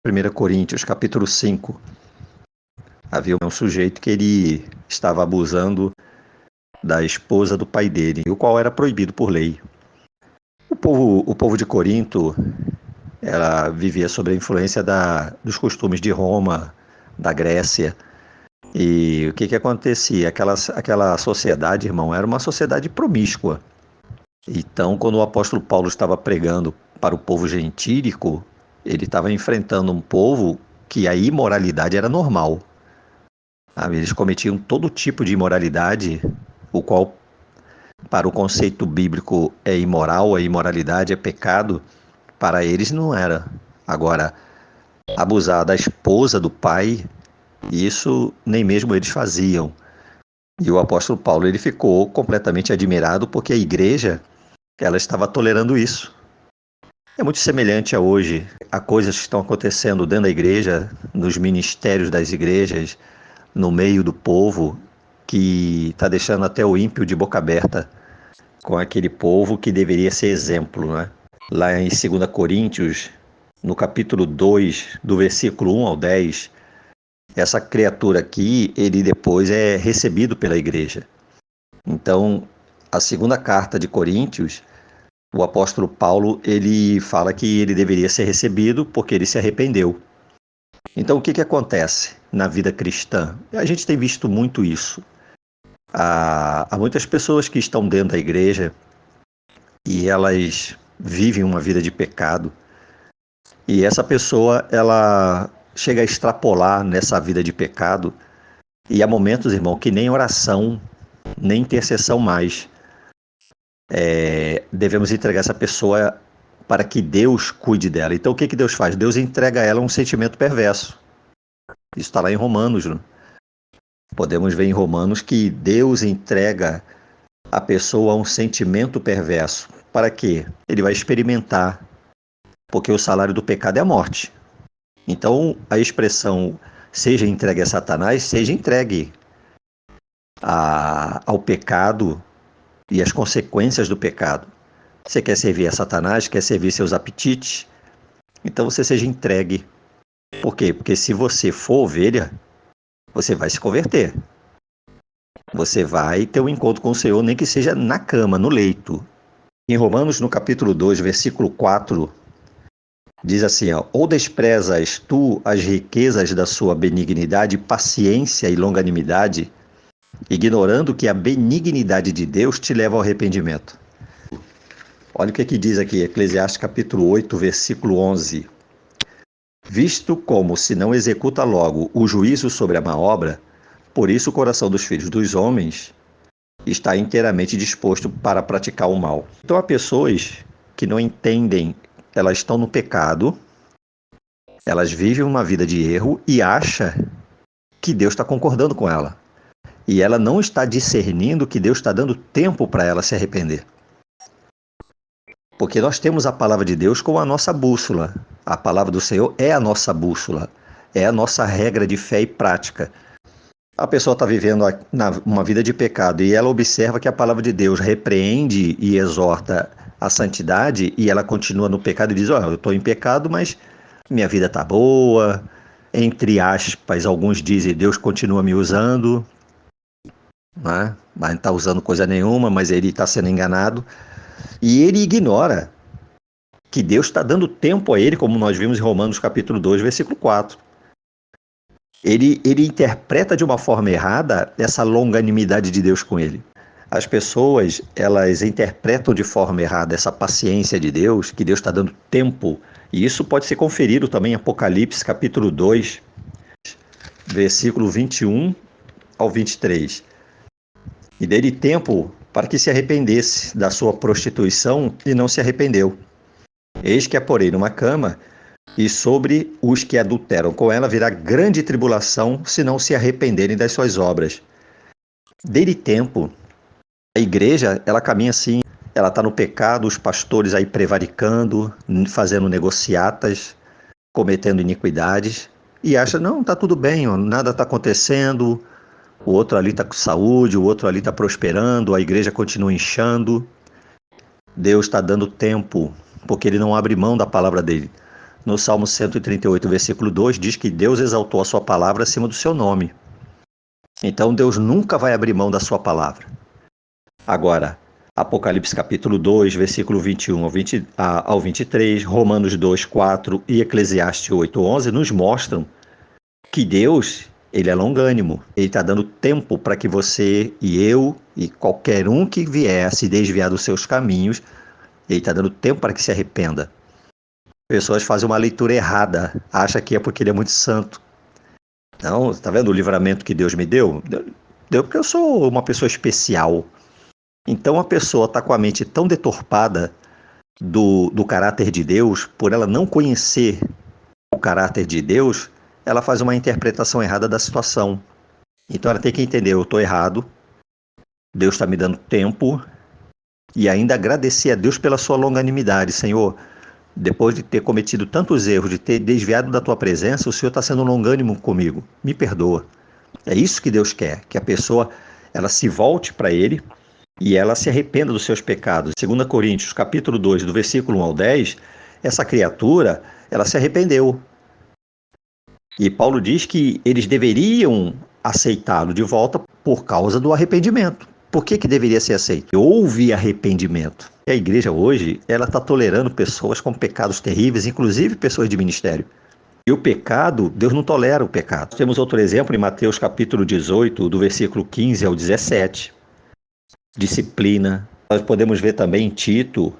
1 Coríntios, capítulo 5, havia um sujeito que ele estava abusando da esposa do pai dele, o qual era proibido por lei. O povo de Corinto, ela vivia sob a influência dos costumes de Roma, da Grécia. E o que acontecia? Aquela sociedade, irmão, era uma sociedade promíscua. Então, quando o apóstolo Paulo estava pregando para o povo gentílico, ele estava enfrentando um povo que a imoralidade era normal. Eles cometiam todo tipo de imoralidade, o qual, para o conceito bíblico, é imoral, a imoralidade é pecado. Para eles não era. Agora, abusar da esposa do pai, isso nem mesmo eles faziam. E o apóstolo Paulo ele ficou completamente admirado porque a igreja ela estava tolerando isso. É muito semelhante a hoje, a coisas que estão acontecendo dentro da igreja, nos ministérios das igrejas, no meio do povo, que está deixando até o ímpio de boca aberta com aquele povo que deveria ser exemplo, né? Lá em 2 Coríntios, no capítulo 2, do versículo 1 ao 10, essa criatura aqui, ele depois é recebido pela igreja. Então, a segunda carta de Coríntios, o apóstolo Paulo, ele fala que ele deveria ser recebido porque ele se arrependeu. Então, o que acontece na vida cristã? A gente tem visto muito isso. Há muitas pessoas que estão dentro da igreja e elas vivem uma vida de pecado. E essa pessoa, ela chega a extrapolar nessa vida de pecado. E há momentos, irmão, que nem oração, nem intercessão mais. Devemos entregar essa pessoa para que Deus cuide dela. Então o que Deus faz? Deus entrega a ela um sentimento perverso. Isso está lá em Romanos, né? Podemos ver em Romanos que Deus entrega a pessoa a um sentimento perverso. Para quê? Ele vai experimentar, porque o salário do pecado é a morte. Então a expressão seja entregue a Satanás, seja entregue ao pecado e as consequências do pecado. Você quer servir a Satanás, quer servir seus apetites, então você seja entregue. Por quê? Porque se você for ovelha, você vai se converter. Você vai ter um encontro com o Senhor, nem que seja na cama, no leito. Em Romanos, no capítulo 2, versículo 4, diz assim, ou desprezas tu as riquezas da sua benignidade, paciência e longanimidade, ignorando que a benignidade de Deus te leva ao arrependimento. Olha o que diz aqui, Eclesiastes capítulo 8, versículo 11. Visto como se não executa logo o juízo sobre a má obra, por isso o coração dos filhos dos homens está inteiramente disposto para praticar o mal. Então há pessoas que não entendem, elas estão no pecado, elas vivem uma vida de erro e acham que Deus está concordando com ela. E ela não está discernindo que Deus está dando tempo para ela se arrepender. Porque nós temos a palavra de Deus como a nossa bússola. A palavra do Senhor é a nossa bússola, é a nossa regra de fé e prática. A pessoa está vivendo uma vida de pecado e ela observa que a palavra de Deus repreende e exorta a santidade e ela continua no pecado e diz, eu estou em pecado, mas minha vida está boa. Entre aspas, alguns dizem, Deus continua me usando. Né? Mas não está usando coisa nenhuma, mas ele está sendo enganado. E ele ignora que Deus está dando tempo a ele, como nós vimos em Romanos capítulo 2, versículo 4. Ele interpreta de uma forma errada essa longanimidade de Deus com ele. As pessoas, elas interpretam de forma errada essa paciência de Deus, que Deus está dando tempo. E isso pode ser conferido também em Apocalipse capítulo 2, versículo 21 ao 23. E dele tempo para que se arrependesse da sua prostituição e não se arrependeu. Eis que a porei numa cama, e sobre os que adulteram com ela virá grande tribulação, se não se arrependerem das suas obras. Dele tempo, a igreja, ela caminha assim, ela está no pecado, os pastores aí prevaricando, fazendo negociatas, cometendo iniquidades, e acha, não, está tudo bem, nada está acontecendo, o outro ali está com saúde, o outro ali está prosperando, a igreja continua inchando. Deus está dando tempo, porque ele não abre mão da palavra dele. no Salmo 138, versículo 2, diz que Deus exaltou a sua palavra acima do seu nome. Então Deus nunca vai abrir mão da sua palavra. Agora, Apocalipse capítulo 2, versículo 21 ao 23, Romanos 2, 4 e Eclesiastes 8, 11 nos mostram que Deus, ele é longânimo. Ele está dando tempo para que você e eu e qualquer um que vier se desviar dos seus caminhos, ele está dando tempo para que se arrependa. Pessoas fazem uma leitura errada, acham que é porque ele é muito santo. Não, está vendo o livramento que Deus me deu? Deu porque eu sou uma pessoa especial. Então a pessoa está com a mente tão deturpada do caráter de Deus, por ela não conhecer o caráter de Deus, ela faz uma interpretação errada da situação. Então ela tem que entender, eu estou errado, Deus está me dando tempo, e ainda agradecer a Deus pela sua longanimidade. Senhor, depois de ter cometido tantos erros, de ter desviado da tua presença, o Senhor está sendo longânimo comigo, me perdoa. É isso que Deus quer, que a pessoa ela se volte para Ele e ela se arrependa dos seus pecados. 2 Coríntios, capítulo 2, do versículo 1 ao 10, essa criatura, ela se arrependeu. E Paulo diz que eles deveriam aceitá-lo de volta por causa do arrependimento. Por que deveria ser aceito? Houve arrependimento. E a igreja hoje, ela está tolerando pessoas com pecados terríveis, inclusive pessoas de ministério. E o pecado, Deus não tolera o pecado. Temos outro exemplo em Mateus capítulo 18, do versículo 15 ao 17. Disciplina. Nós podemos ver também em Tito,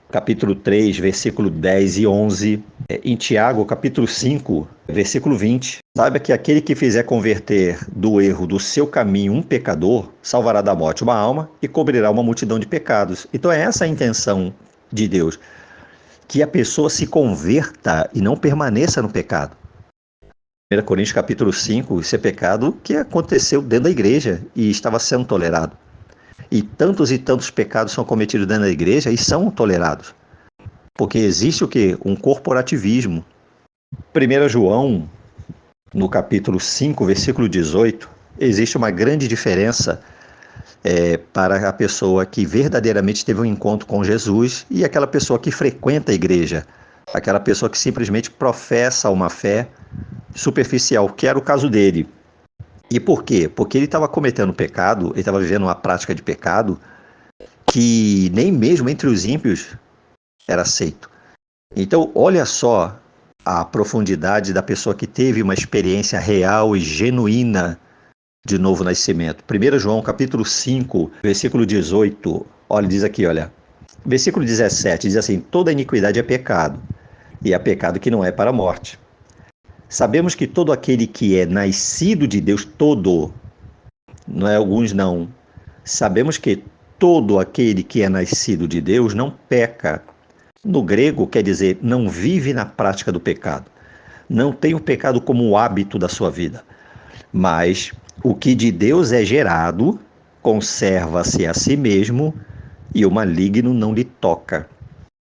capítulo 3, versículo 10 e 11. Em Tiago, capítulo 5, versículo 20. Saiba que aquele que fizer converter do erro do seu caminho um pecador, salvará da morte uma alma e cobrirá uma multidão de pecados. Então é essa a intenção de Deus, que a pessoa se converta e não permaneça no pecado. 1 Coríntios capítulo 5, isso é pecado que aconteceu dentro da igreja e estava sendo tolerado. E tantos pecados são cometidos dentro da igreja e são tolerados. Porque existe o quê? Um corporativismo. 1 João, no capítulo 5, versículo 18, existe uma grande diferença para a pessoa que verdadeiramente teve um encontro com Jesus e aquela pessoa que frequenta a igreja. Aquela pessoa que simplesmente professa uma fé superficial, que era o caso dele. E por quê? Porque ele estava cometendo pecado, ele estava vivendo uma prática de pecado que nem mesmo entre os ímpios era aceito. Então, olha só a profundidade da pessoa que teve uma experiência real e genuína de novo nascimento. 1 João, capítulo 5, versículo 18, olha, diz aqui, olha, versículo 17, diz assim, toda iniquidade é pecado, e há pecado que não é para a morte. Sabemos que todo aquele que é nascido de Deus, todo, não é alguns não, sabemos que todo aquele que é nascido de Deus não peca. No grego quer dizer não vive na prática do pecado. Não tem o pecado como o hábito da sua vida. Mas o que de Deus é gerado, conserva-se a si mesmo e o maligno não lhe toca.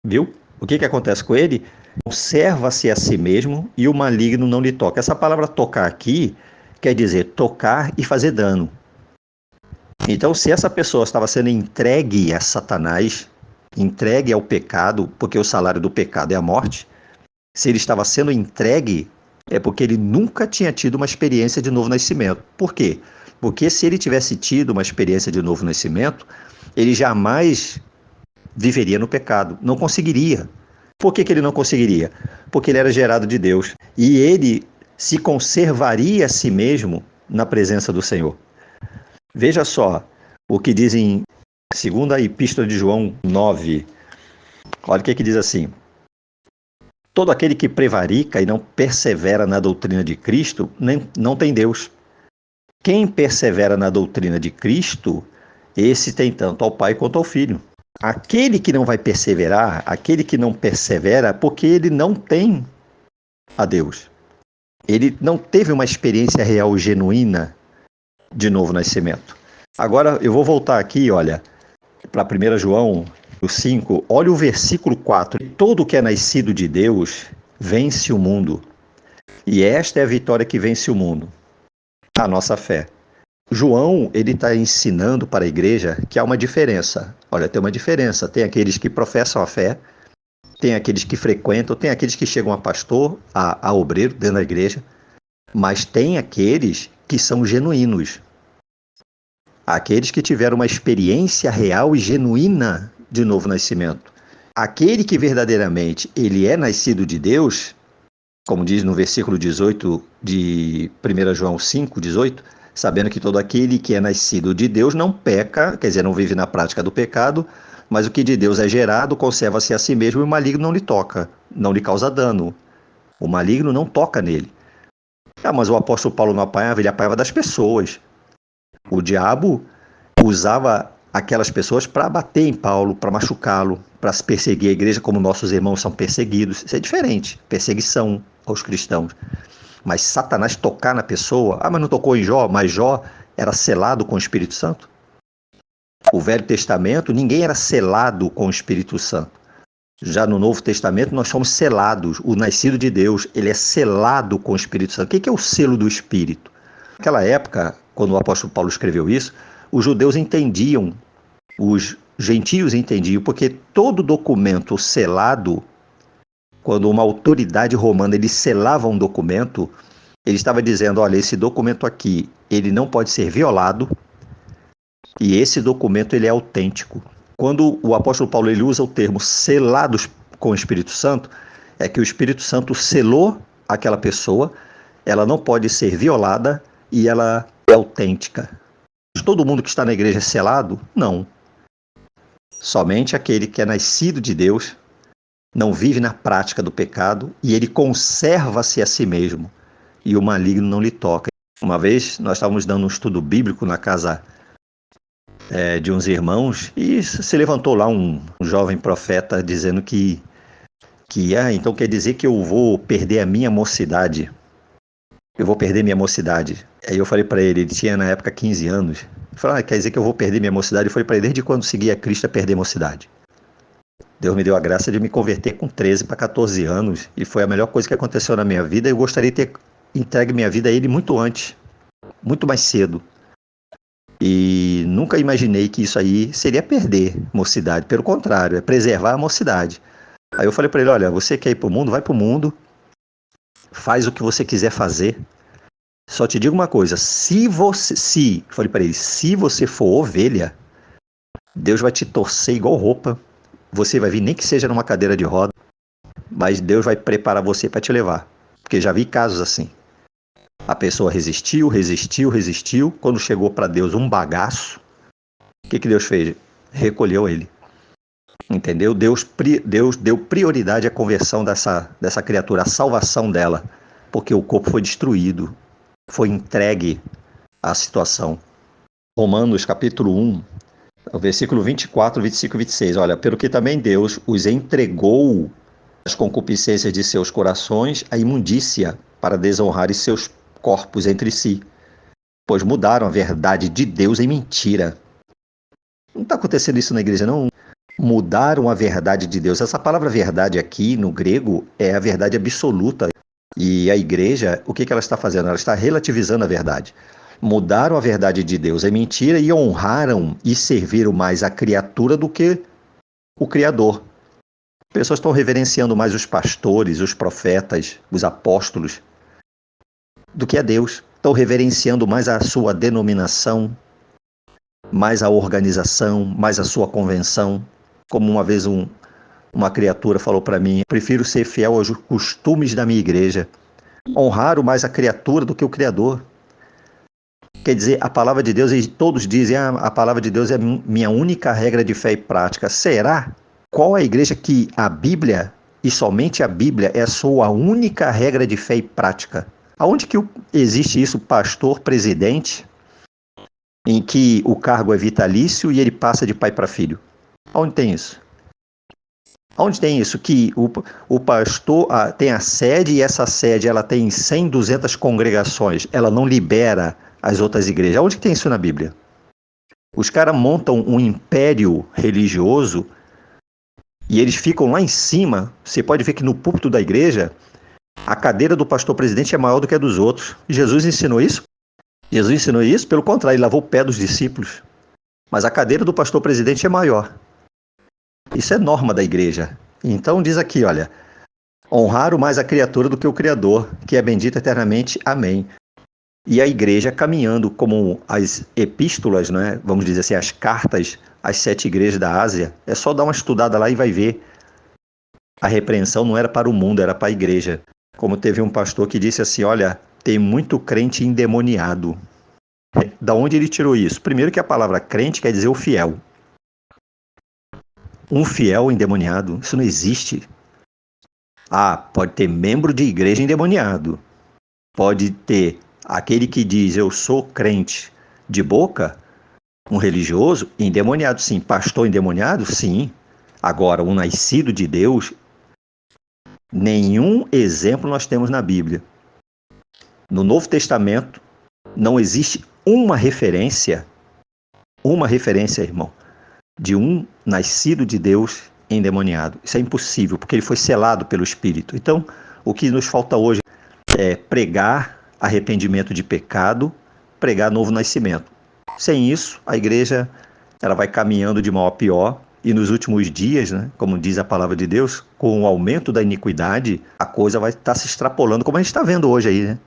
Viu? O que acontece com ele? Conserva-se a si mesmo e o maligno não lhe toca. Essa palavra tocar aqui quer dizer tocar e fazer dano. Então, se essa pessoa estava sendo entregue a Satanás, entregue ao pecado, porque o salário do pecado é a morte, se ele estava sendo entregue, é porque ele nunca tinha tido uma experiência de novo nascimento. Por quê? Porque se ele tivesse tido uma experiência de novo nascimento, ele jamais viveria no pecado, não conseguiria. Por que ele não conseguiria? Porque ele era gerado de Deus e ele se conservaria a si mesmo na presença do Senhor. Veja só o que diz em 2ª Epístola de João 9. Olha o que diz assim. Todo aquele que prevarica e não persevera na doutrina de Cristo não tem Deus. Quem persevera na doutrina de Cristo, esse tem tanto ao Pai quanto ao Filho. Aquele que não vai perseverar, aquele que não persevera, porque ele não tem a Deus. Ele não teve uma experiência real genuína de novo nascimento. Agora eu vou voltar aqui, olha, para 1 João 5, olha o versículo 4. Todo que é nascido de Deus vence o mundo. E esta é a vitória que vence o mundo, a nossa fé. João, ele está ensinando para a igreja que há uma diferença. Olha, tem uma diferença. Tem aqueles que professam a fé Tem aqueles que frequentam, tem aqueles que chegam a pastor, a obreiro dentro da igreja, mas tem aqueles que são genuínos. Aqueles que tiveram uma experiência real e genuína de novo nascimento. Aquele que verdadeiramente ele é nascido de Deus, como diz no versículo 18 de 1 João 5:18, sabendo que todo aquele que é nascido de Deus não peca, quer dizer, não vive na prática do pecado, mas o que de Deus é gerado conserva-se a si mesmo e o maligno não lhe toca, não lhe causa dano. O maligno não toca nele. Mas o apóstolo Paulo não apanhava, ele apanhava das pessoas. O diabo usava aquelas pessoas para bater em Paulo, para machucá-lo, para se perseguir a igreja como nossos irmãos são perseguidos. Isso é diferente, perseguição aos cristãos. Mas Satanás tocar na pessoa, mas não tocou em Jó, mas Jó era selado com o Espírito Santo. O Velho Testamento, ninguém era selado com o Espírito Santo. Já no Novo Testamento, nós somos selados. O nascido de Deus, ele é selado com o Espírito Santo. O que é o selo do Espírito? Naquela época, quando o apóstolo Paulo escreveu isso, os judeus entendiam, os gentios entendiam, porque todo documento selado, quando uma autoridade romana ele selava um documento, ele estava dizendo, olha, esse documento aqui, ele não pode ser violado, e esse documento ele é autêntico. Quando o apóstolo Paulo ele usa o termo selados com o Espírito Santo, é que o Espírito Santo selou aquela pessoa, ela não pode ser violada e ela é autêntica. Todo mundo que está na igreja é selado? Não. Somente aquele que é nascido de Deus, não vive na prática do pecado e ele conserva-se a si mesmo e o maligno não lhe toca. Uma vez nós estávamos dando um estudo bíblico na casa de uns irmãos e se levantou lá um jovem profeta dizendo que então quer dizer que eu vou perder a minha mocidade. Eu vou perder minha mocidade. Aí eu falei para ele tinha na época 15 anos. Ele falou, quer dizer que eu vou perder minha mocidade? Eu falei para ele, desde quando segui a Cristo a perder mocidade? Deus me deu a graça de me converter com 13 para 14 anos e foi a melhor coisa que aconteceu na minha vida. Eu gostaria de ter entregue minha vida a Ele muito antes, muito mais cedo. E nunca imaginei que isso aí seria perder mocidade. Pelo contrário, é preservar a mocidade. Aí eu falei para ele, olha, você quer ir para o mundo? Vai para o mundo. Faz o que você quiser fazer. Só te digo uma coisa, falei para ele, se você for ovelha, Deus vai te torcer igual roupa. Você vai vir nem que seja numa cadeira de roda, mas Deus vai preparar você para te levar. Porque já vi casos assim. A pessoa resistiu. Quando chegou para Deus um bagaço, o que Deus fez? Recolheu ele. Entendeu? Deus deu prioridade à conversão dessa criatura, à salvação dela. Porque o corpo foi destruído. Foi entregue à situação. Romanos capítulo 1, versículo 24, 25 e 26. Olha, pelo que também Deus os entregou as concupiscências de seus corações à imundícia para desonrarem seus corpos entre si, pois mudaram a verdade de Deus em mentira. Não está acontecendo isso na igreja, não? Mudaram a verdade de Deus. Essa palavra verdade aqui, no grego, é a verdade absoluta. E a igreja, o que ela está fazendo? Ela está relativizando a verdade. Mudaram a verdade de Deus em mentira e honraram e serviram mais a criatura do que o Criador. Pessoas estão reverenciando mais os pastores, os profetas, os apóstolos, do que a Deus. Estão reverenciando mais a sua denominação, mais a organização, mais a sua convenção. Como uma vez uma criatura falou para mim, prefiro ser fiel aos costumes da minha igreja. Honraram mais a criatura do que o Criador. Quer dizer, a palavra de Deus, e todos dizem, a palavra de Deus é minha única regra de fé e prática. Será? Qual é a igreja que a Bíblia, e somente a Bíblia, é a sua única regra de fé e prática? Aonde que existe isso, pastor, presidente, em que o cargo é vitalício e ele passa de pai para filho? Aonde tem isso? Onde tem isso? Que o pastor tem a sede e essa sede ela tem 100, 200 congregações. Ela não libera as outras igrejas. Onde tem isso na Bíblia? Os caras montam um império religioso e eles ficam lá em cima. Você pode ver que no púlpito da igreja, a cadeira do pastor presidente é maior do que a dos outros. Jesus ensinou isso? Jesus ensinou isso? Pelo contrário, ele lavou o pé dos discípulos. Mas a cadeira do pastor presidente é maior. Isso é norma da igreja. Então diz aqui, olha, honrar mais a criatura do que o Criador, que é bendito eternamente. Amém. E a igreja caminhando como as epístolas, né? Vamos dizer assim, as cartas às 7 igrejas da Ásia. É só dar uma estudada lá e vai ver. A repreensão não era para o mundo, era para a igreja. Como teve um pastor que disse assim, olha, tem muito crente endemoniado. Da onde ele tirou isso? Primeiro que a palavra crente quer dizer o fiel. Um fiel endemoniado, isso não existe. Ah, pode ter membro de igreja endemoniado. Pode ter aquele que diz eu sou crente de boca, um religioso endemoniado, sim. Pastor endemoniado, sim. Agora, um nascido de Deus, nenhum exemplo nós temos na Bíblia. No Novo Testamento, não existe uma referência, irmão, de um nascido de Deus endemoniado. Isso é impossível, porque ele foi selado pelo Espírito. Então, o que nos falta hoje é pregar arrependimento de pecado, pregar novo nascimento. Sem isso, a igreja ela vai caminhando de mal a pior e nos últimos dias, né, como diz a palavra de Deus, com o aumento da iniquidade, a coisa vai estar se extrapolando, como a gente está vendo hoje aí, né?